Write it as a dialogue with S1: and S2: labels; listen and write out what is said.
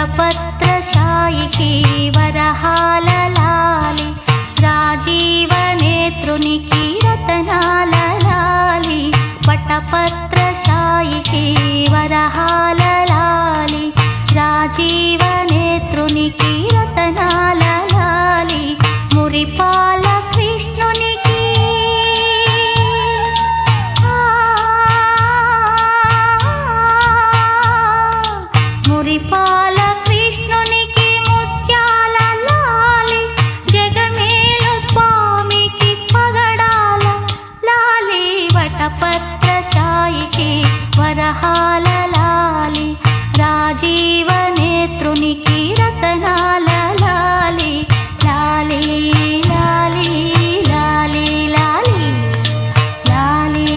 S1: వటపత్రశాయికి వరహాల లాలి రాజీవ నేత్రునికి రతనాల లాలి వటపత్రశాయికి వరహాల లాలి రాజీవ నేత్రునికి రతనాల లాలి మురిపాల